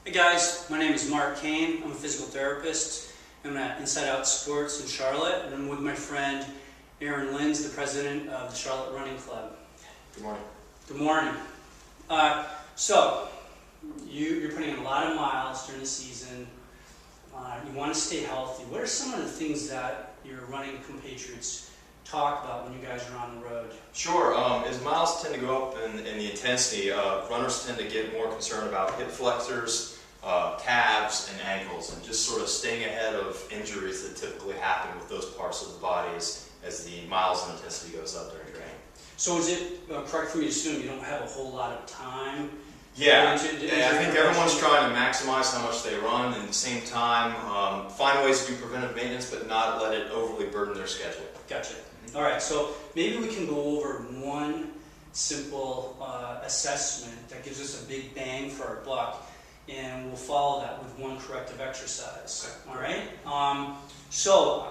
Hey guys, my name is Mark Kane. I'm a physical therapist. I'm at Inside Out Sports in Charlotte, and I'm with my friend Aaron Linz, the president of the Charlotte Running Club. Good morning. Good morning. So, you're putting in a lot of miles during the season. You want to stay healthy. What are some of the things that your running compatriots talk about when you guys are on the road? Sure. As miles tend to go up in the intensity, runners tend to get more concerned about hip flexors, calves, and ankles, and just sort of staying ahead of injuries that typically happen with those parts of the body as the miles and intensity goes up during training. So is it correct for me to assume you don't have a whole lot of time? Yeah, I think everyone's trying to maximize how much they run, and at the same time find ways to do preventive maintenance but not let it overly burden their schedule. Gotcha. All right, so maybe we can go over one simple assessment that gives us a big bang for our buck, and we'll follow that with one corrective exercise. All right? So,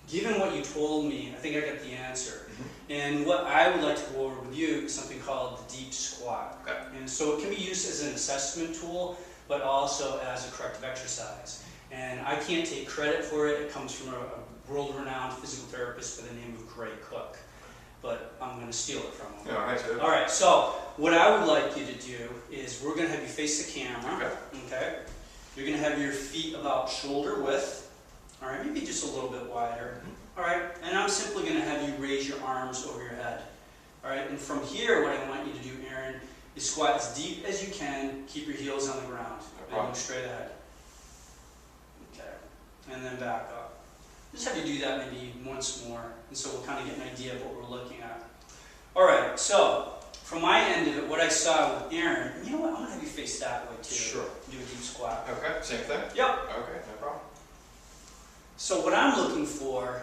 given what you told me, I think I got the answer. And what I would like to go over with you is something called the deep squat. Okay. And so it can be used as an assessment tool, but also as a corrective exercise. And I can't take credit for it. It comes from a world-renowned physical therapist by the name of Gray Cook. But I'm going to steal it from him. All right. All right, so what I would like you to do is we're going to have you face the camera. Okay. You're going to have your feet about shoulder width. All right, maybe just a little bit wider. All right, and I'm simply going to have you raise your arms over your head. All right, and from here, what I want you to do, Aaron, is squat as deep as you can. Keep your heels on the ground. And look straight ahead. Okay, and then back up. Just have you do that maybe once more, and so we'll kind of get an idea of what we're looking at. All right, so from my end of it, what I saw with Aaron, you know what? I'm going to have you face that way too. Sure. Do a deep squat. Okay, same thing? Yep. Okay, no problem. So what I'm looking for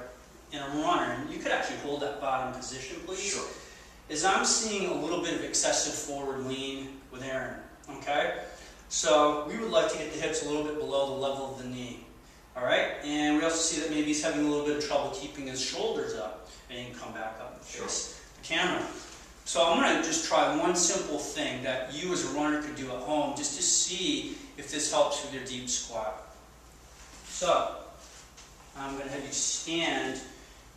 in a runner, and you could actually hold that bottom position, please. Sure. Is I'm seeing a little bit of excessive forward lean with Aaron, okay? So we would like to get the hips a little bit below the level of the knee, all right? And we also see that maybe he's having a little bit of trouble keeping his shoulders up, and you can come back up and face the camera. So I'm going to just try one simple thing that you as a runner could do at home just to see if this helps with your deep squat. So I'm going to have you stand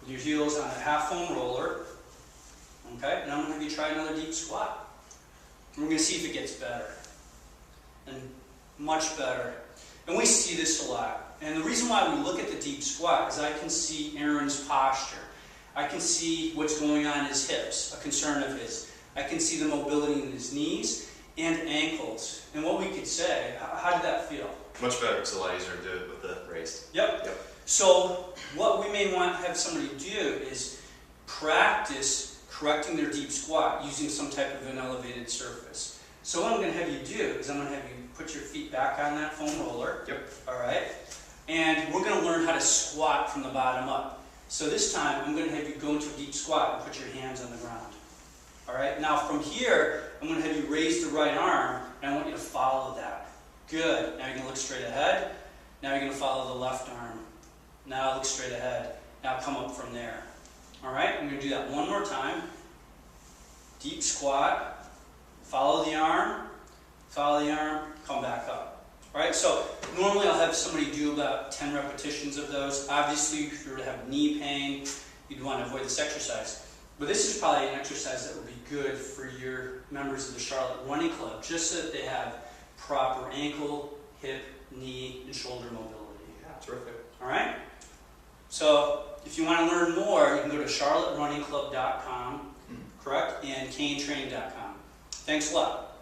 with your heels on a half foam roller. Okay, and I'm going to have you try another deep squat. And we're going to see if it gets better. And much better. And we see this a lot. And the reason why we look at the deep squat is I can see Aaron's posture. I can see what's going on in his hips, a concern of his. I can see the mobility in his knees and ankles. And what we could say, how did that feel? Much better. It's a lot easier to do it with the raised. Yep. So what we may want to have somebody do is practice correcting their deep squat using some type of an elevated surface. So what I'm going to have you do is I'm going to have you put your feet back on that foam roller. Yep. All right. And we're going to learn how to squat from the bottom up. So this time I'm going to have you go into a deep squat and put your hands on the ground. All right. Now from here I'm going to have you raise the right arm and I want you to follow that. Good. Now you're going to look straight ahead. Now you're going to follow the left arm. Now look straight ahead. Now come up from there. All right, I'm going to do that one more time. Deep squat. Follow the arm, come back up. All right, so normally I'll have somebody do about 10 repetitions of those. Obviously, if you were to have knee pain, you'd want to avoid this exercise. But this is probably an exercise that would be good for your members of the Charlotte Running Club, just so that they have proper ankle, hip, knee, and shoulder mobility. Yeah, terrific. All right? So, if you want to learn more, you can go to charlotterunningclub.com, correct? And canetraining.com. Thanks a lot.